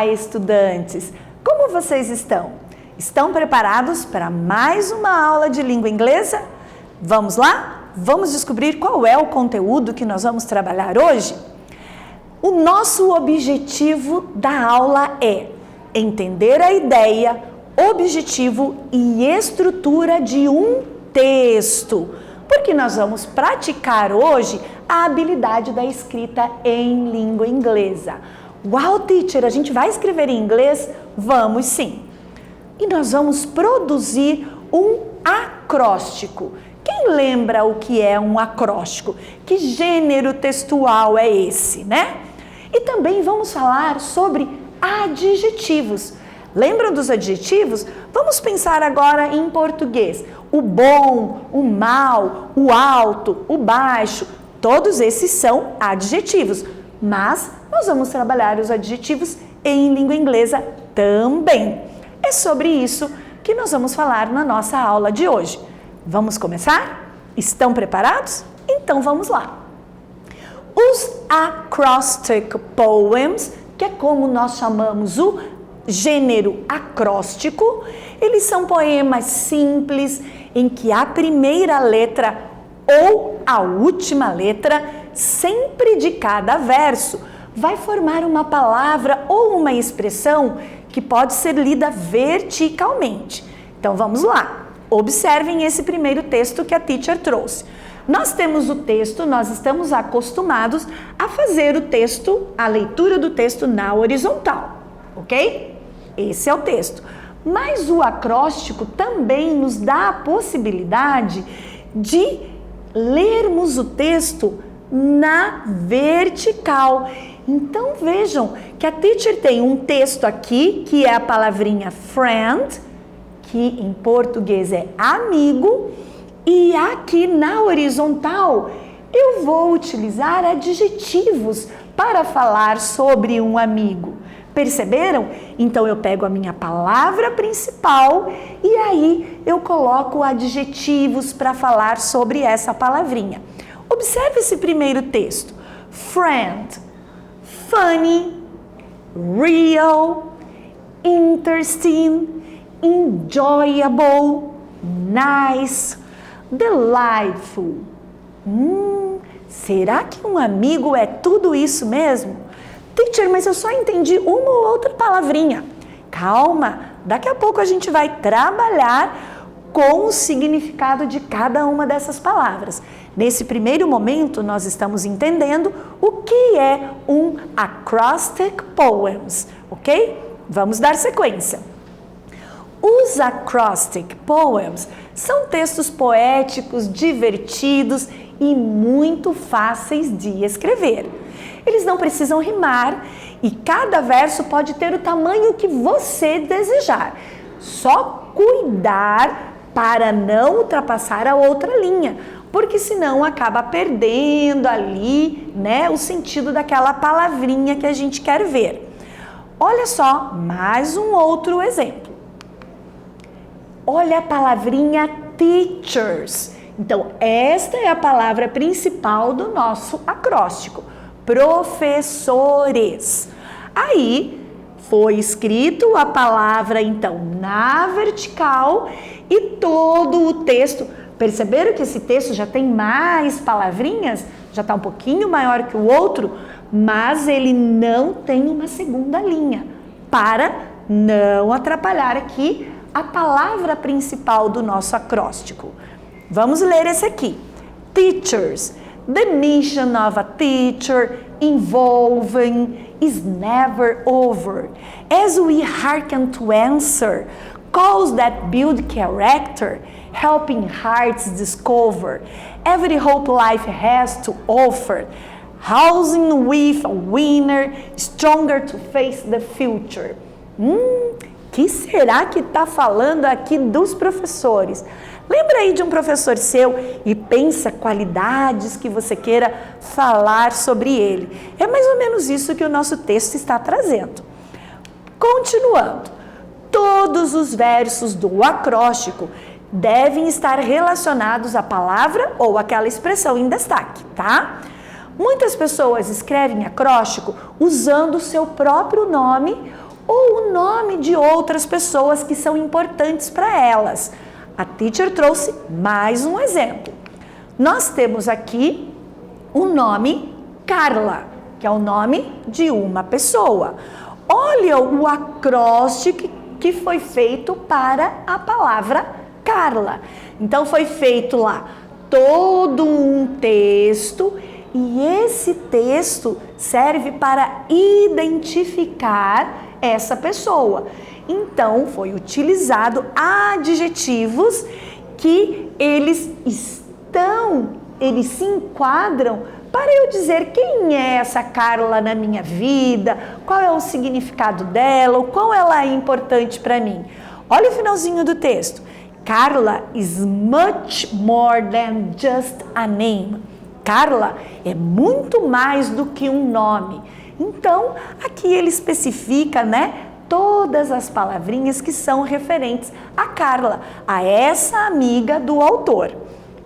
Olá, estudantes! Como vocês estão? Estão preparados para mais uma aula de língua inglesa? Vamos lá? Vamos descobrir qual é o conteúdo que nós vamos trabalhar hoje? O nosso objetivo da aula é entender a ideia, objetivo e estrutura de um texto, porque nós vamos praticar hoje a habilidade da escrita em língua inglesa. Uau, teacher, a gente vai escrever em inglês? Vamos sim! E nós vamos produzir um acróstico. Quem lembra o que é um acróstico? Que gênero textual é esse, né? E também vamos falar sobre adjetivos. Lembram dos adjetivos? Vamos pensar agora em português. O bom, o mal, o alto, o baixo, todos esses são adjetivos. Mas nós vamos trabalhar os adjetivos em língua inglesa também. É sobre isso que nós vamos falar na nossa aula de hoje. Vamos começar? Estão preparados? Então vamos lá. Os acrostic poems, que é como nós chamamos o gênero acróstico, eles são poemas simples em que a primeira letra ou a última letra, sempre de cada verso, vai formar uma palavra ou uma expressão que pode ser lida verticalmente. Então vamos lá, observem esse primeiro texto que a teacher trouxe. Nós temos o texto, nós estamos acostumados a fazer o texto, a leitura do texto na horizontal, ok? Esse é o texto. Mas o acróstico também nos dá a possibilidade de lermos o texto na vertical. Então vejam que a teacher tem um texto aqui, que é a palavrinha friend, que em português é amigo, e aqui na horizontal eu vou utilizar adjetivos para falar sobre um amigo. Perceberam? Então eu pego a minha palavra principal e aí eu coloco adjetivos para falar sobre essa palavrinha. Observe esse primeiro texto. Friend, funny, real, interesting, enjoyable, nice, delightful. Será que um amigo é tudo isso mesmo? Teacher, mas eu só entendi uma ou outra palavrinha. Calma, daqui a pouco a gente vai trabalhar com o significado de cada uma dessas palavras. Nesse primeiro momento, nós estamos entendendo o que é um acrostic poems, ok? Vamos dar sequência. Os acrostic poems são textos poéticos, divertidos e muito fáceis de escrever. Eles não precisam rimar e cada verso pode ter o tamanho que você desejar. Só cuidar para não ultrapassar a outra linha, porque senão acaba perdendo ali, né, o sentido daquela palavrinha que a gente quer ver. Olha só, mais um outro exemplo. Olha a palavrinha teachers. Então, esta é a palavra principal do nosso acróstico. Professores. Aí foi escrito a palavra então na vertical e todo o texto. Perceberam que esse texto já tem mais palavrinhas? Já está um pouquinho maior que o outro, mas ele não tem uma segunda linha para não atrapalhar aqui a palavra principal do nosso acróstico. Vamos ler esse aqui. Teachers. The mission of a teacher involving is never over. As we hearken to answer, calls that build character, helping hearts discover every hope life has to offer, housing with a winner, stronger to face the future. Que será que está falando aqui dos professores? Lembra aí de um professor seu e pensa qualidades que você queira falar sobre ele. É mais ou menos isso que o nosso texto está trazendo. Continuando, todos os versos do acróstico devem estar relacionados à palavra ou àquela expressão em destaque, tá? Muitas pessoas escrevem acróstico usando o seu próprio nome ou o nome de outras pessoas que são importantes para elas. A teacher trouxe mais um exemplo. Nós temos aqui o nome Carla, que é o nome de uma pessoa. Olha o acróstico que foi feito para a palavra Carla. Então foi feito lá todo um texto e esse texto serve para identificar essa pessoa. Então foi utilizado adjetivos que eles se enquadram para eu dizer quem é essa Carla na minha vida, qual é o significado dela, ou qual ela é importante para mim. Olha o finalzinho do texto. Carla is much more than just a name. Carla é muito mais do que um nome. Então, aqui ele especifica, todas as palavrinhas que são referentes a Carla, a essa amiga do autor.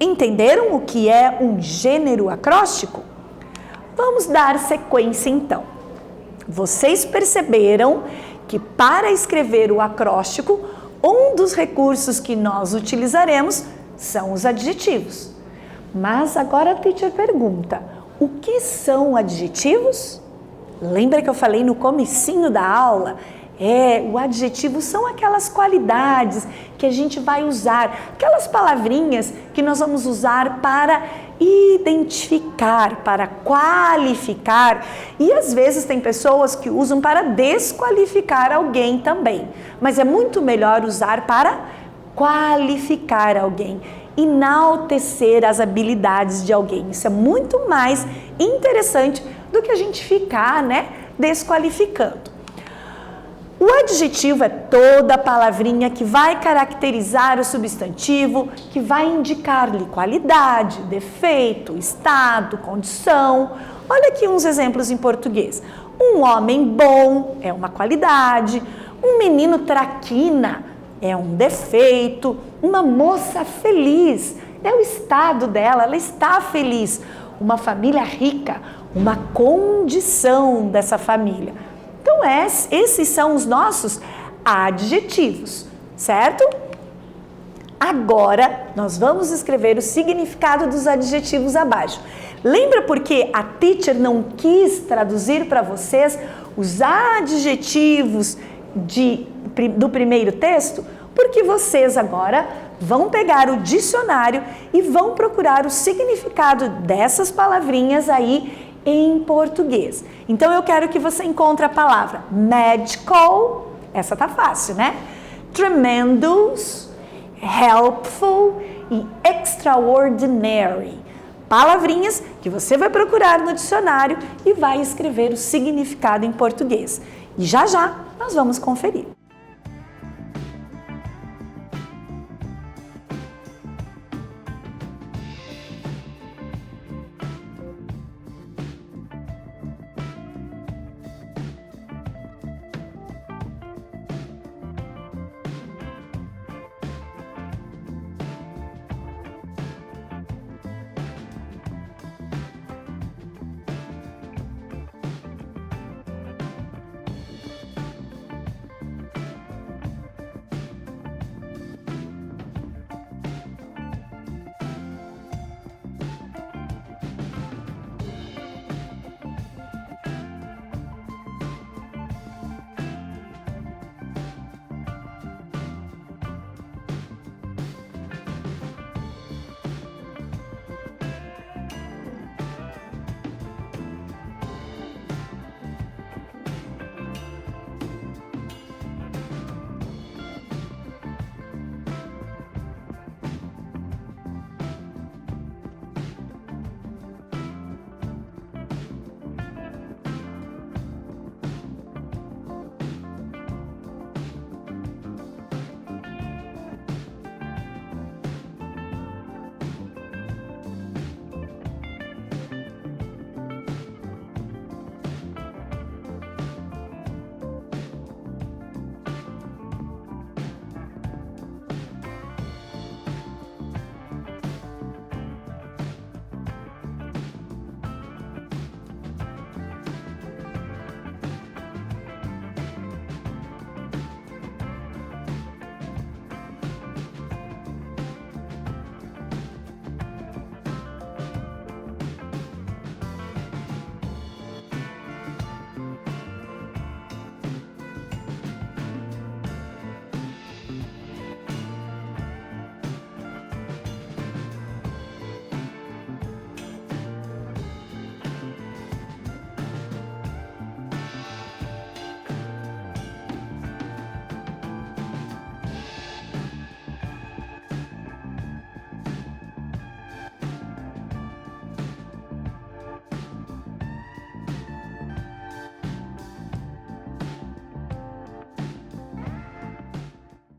Entenderam o que é um gênero acróstico? Vamos dar sequência então. Vocês perceberam que para escrever o acróstico, um dos recursos que nós utilizaremos são os adjetivos. Mas agora a teacher pergunta, o que são adjetivos? Lembra que eu falei no comecinho da aula? O adjetivo são aquelas qualidades que a gente vai usar, aquelas palavrinhas que nós vamos usar para identificar, para qualificar. E às vezes tem pessoas que usam para desqualificar alguém também. Mas é muito melhor usar para qualificar alguém, enaltecer as habilidades de alguém. Isso é muito mais interessante do que a gente ficar, desqualificando. O adjetivo é toda palavrinha que vai caracterizar o substantivo, que vai indicar-lhe qualidade, defeito, estado, condição. Olha aqui uns exemplos em português. Um homem bom é uma qualidade, um menino traquina é um defeito, uma moça feliz é o estado dela, ela está feliz. Uma família rica, uma condição dessa família. Então, esses são os nossos adjetivos, certo? Agora, nós vamos escrever o significado dos adjetivos abaixo. Lembra porque a teacher não quis traduzir para vocês os adjetivos do primeiro texto? Porque vocês agora vão pegar o dicionário e vão procurar o significado dessas palavrinhas aí em português. Então, eu quero que você encontre a palavra magical, essa tá fácil, Tremendous, helpful e extraordinary. Palavrinhas que você vai procurar no dicionário e vai escrever o significado em português. E já nós vamos conferir.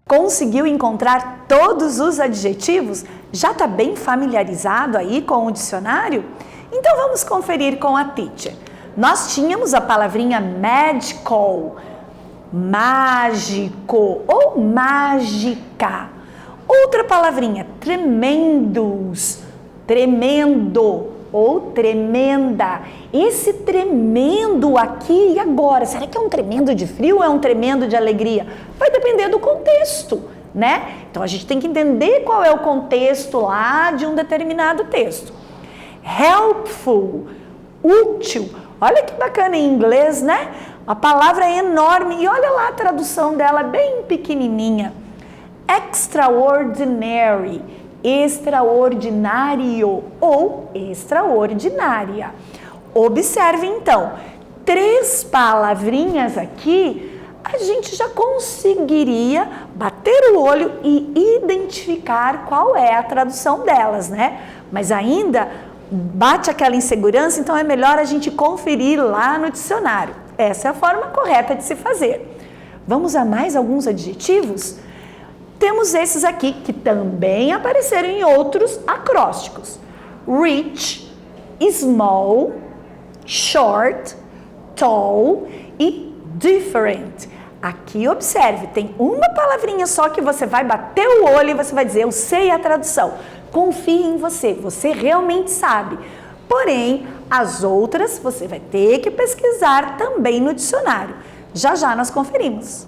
Conseguiu encontrar todos os adjetivos? Já está bem familiarizado aí com o dicionário? Então vamos conferir com a teacher. Nós tínhamos a palavrinha magical, mágico ou mágica. Outra palavrinha, tremendous, tremendo ou tremenda. Esse tremendo aqui e agora, será que é um tremendo de frio ou é um tremendo de alegria? Vai depender do contexto, né? Então a gente tem que entender qual é o contexto lá de um determinado texto. Helpful, útil. Olha que bacana em inglês, né? A palavra é enorme e olha lá a tradução dela, bem pequenininha. Extraordinary, extraordinário ou extraordinária. Observe então, 3 palavrinhas aqui, a gente já conseguiria bater o olho e identificar qual é a tradução delas, né? Mas ainda bate aquela insegurança, então é melhor a gente conferir lá no dicionário. Essa é a forma correta de se fazer. Vamos a mais alguns adjetivos? Temos esses aqui que também apareceram em outros acrósticos. Rich, small, short, tall e different. Aqui observe, tem uma palavrinha só que você vai bater o olho e você vai dizer, eu sei a tradução. Confie em você, você realmente sabe. Porém, as outras você vai ter que pesquisar também no dicionário. Já já nós conferimos.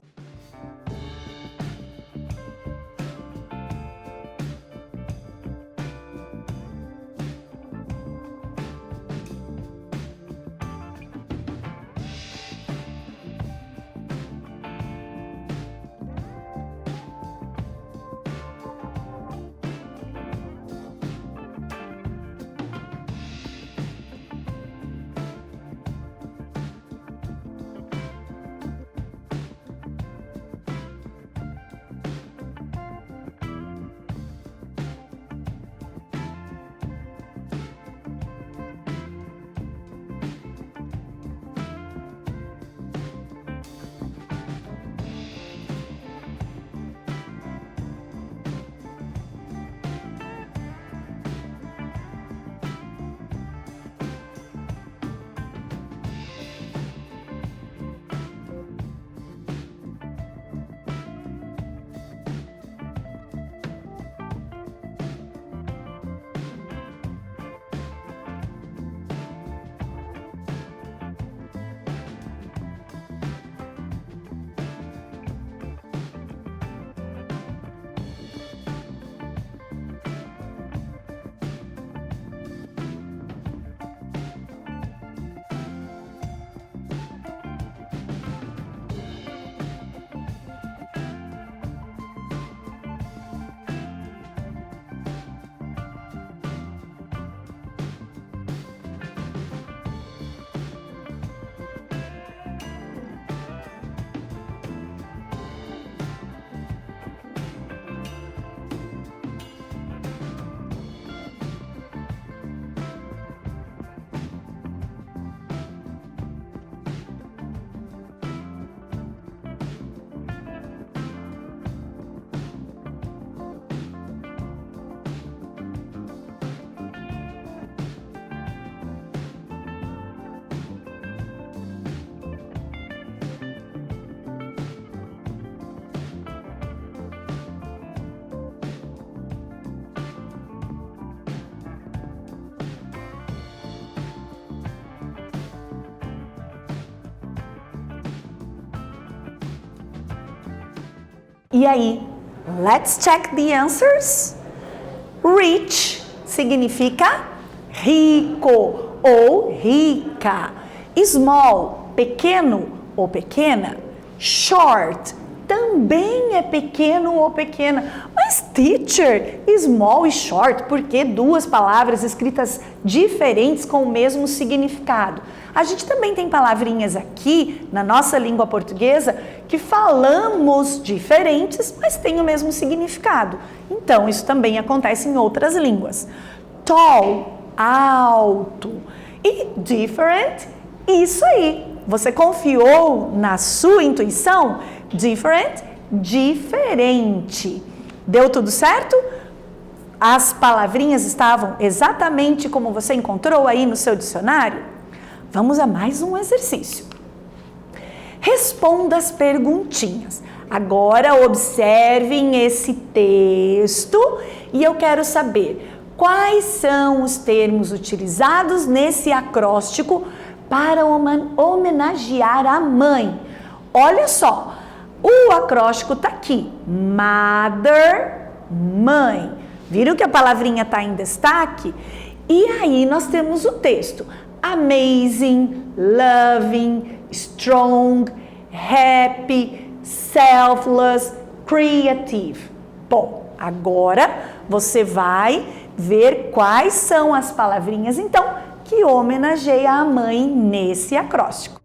E aí, let's check the answers. Rich significa rico ou rica. Small, pequeno ou pequena. Short, também é pequeno ou pequena. Mas teacher, small e short, por que 2 palavras escritas diferentes com o mesmo significado? A gente também tem palavrinhas aqui na nossa língua portuguesa que falamos diferentes, mas tem o mesmo significado. Então, isso também acontece em outras línguas. Tall, alto. E different, isso aí. Você confiou na sua intuição? Different diferente. Deu tudo certo? As palavrinhas estavam exatamente como você encontrou aí no seu dicionário? Vamos a mais um exercício. Responda as perguntinhas. Agora observem esse texto e eu quero saber quais são os termos utilizados nesse acróstico para homenagear a mãe. Olha só, o acróstico está aqui. Mother, mãe. Viram que a palavrinha está em destaque? E aí nós temos o texto. Amazing, loving, strong, happy, selfless, creative. Bom, agora você vai ver quais são as palavrinhas, então, que homenageia a mãe nesse acróstico.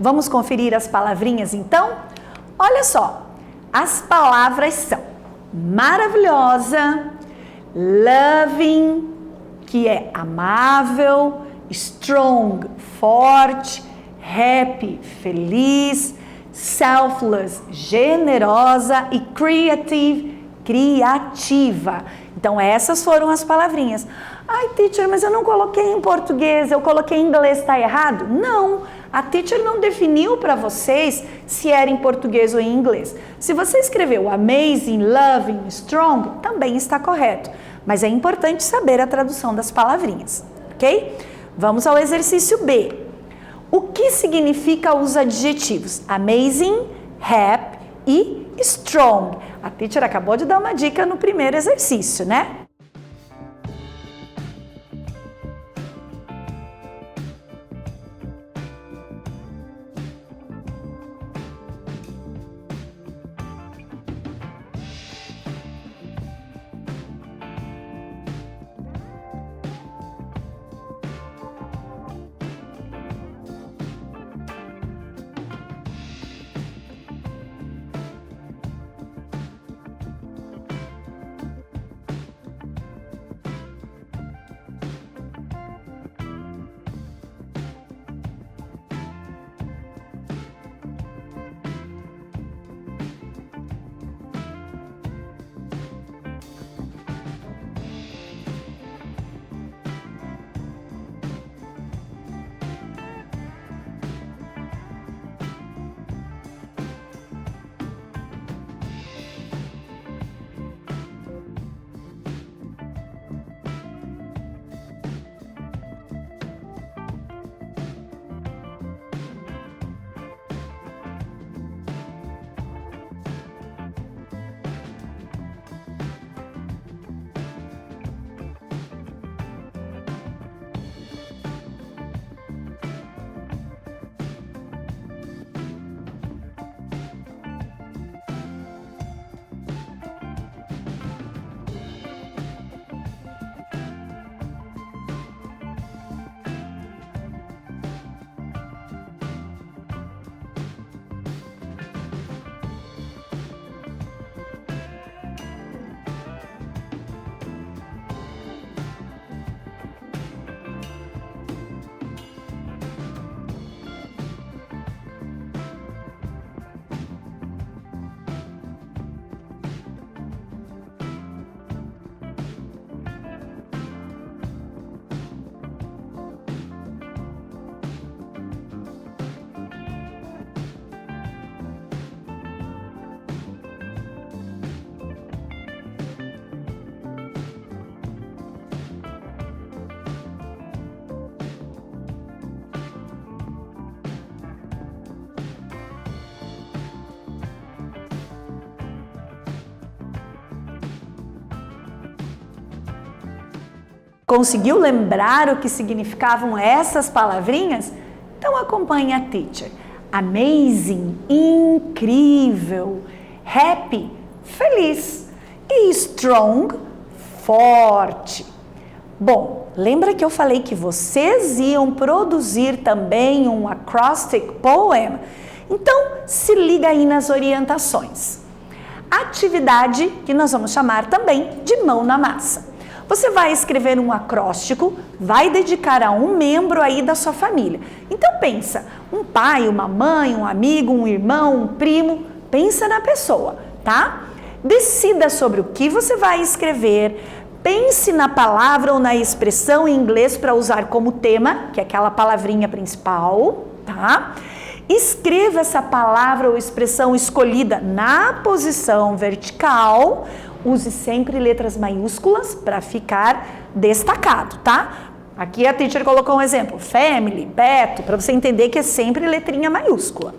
Vamos conferir as palavrinhas então? Olha só, as palavras são maravilhosa, loving, que é amável, strong, forte, happy, feliz, selfless, generosa e creative, criativa. Então essas foram as palavrinhas. Ai, teacher, mas eu não coloquei em português, eu coloquei em inglês, está errado? Não, a teacher não definiu para vocês se era em português ou em inglês. Se você escreveu amazing, loving, strong, também está correto. Mas é importante saber a tradução das palavrinhas, ok? Vamos ao exercício B. O que significa os adjetivos amazing, happy e strong? A teacher acabou de dar uma dica no primeiro exercício, né? Conseguiu lembrar o que significavam essas palavrinhas? Então acompanhe a teacher. Amazing, incrível. Happy, feliz. E strong, forte. Bom, lembra que eu falei que vocês iam produzir também um acrostic poem? Então, se liga aí nas orientações. Atividade que nós vamos chamar também de mão na massa. Você vai escrever um acróstico, vai dedicar a um membro aí da sua família. Então pensa, um pai, uma mãe, um amigo, um irmão, um primo, pensa na pessoa, tá? Decida sobre o que você vai escrever, pense na palavra ou na expressão em inglês para usar como tema, que é aquela palavrinha principal, tá? Escreva essa palavra ou expressão escolhida na posição vertical. Use sempre letras maiúsculas para ficar destacado, tá? Aqui a teacher colocou um exemplo, family, Beto, para você entender que é sempre letrinha maiúscula.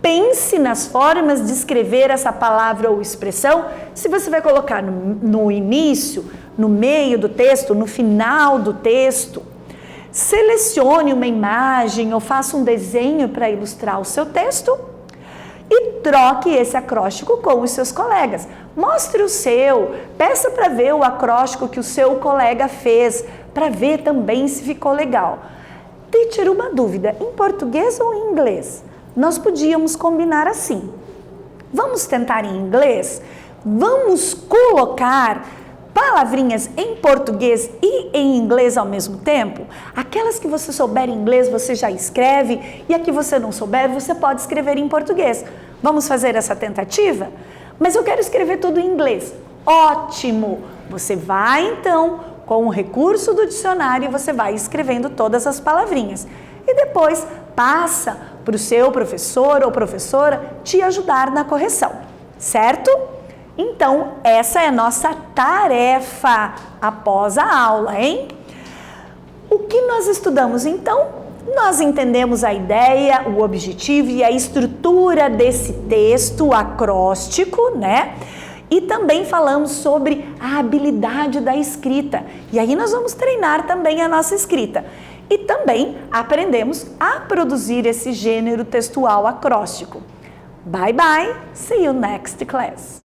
Pense nas formas de escrever essa palavra ou expressão, se você vai colocar no início, no meio do texto, no final do texto. Selecione uma imagem ou faça um desenho para ilustrar o seu texto e troque esse acróstico com os seus colegas. Mostre o seu, peça para ver o acróstico que o seu colega fez, para ver também se ficou legal. Teacher, uma dúvida, em português ou em inglês? Nós podíamos combinar assim. Vamos tentar em inglês? Vamos colocar palavrinhas em português e em inglês ao mesmo tempo? Aquelas que você souber em inglês, você já escreve, e a que você não souber, você pode escrever em português. Vamos fazer essa tentativa? Mas eu quero escrever tudo em inglês. Ótimo! Você vai então, com o recurso do dicionário, você vai escrevendo todas as palavrinhas. E depois passa para o seu professor ou professora te ajudar na correção, certo? Então, essa é a nossa tarefa após a aula, hein? O que nós estudamos então? Nós entendemos a ideia, o objetivo e a estrutura desse texto acróstico, né? E também falamos sobre a habilidade da escrita. E aí nós vamos treinar também a nossa escrita. E também aprendemos a produzir esse gênero textual acróstico. Bye bye, see you next class.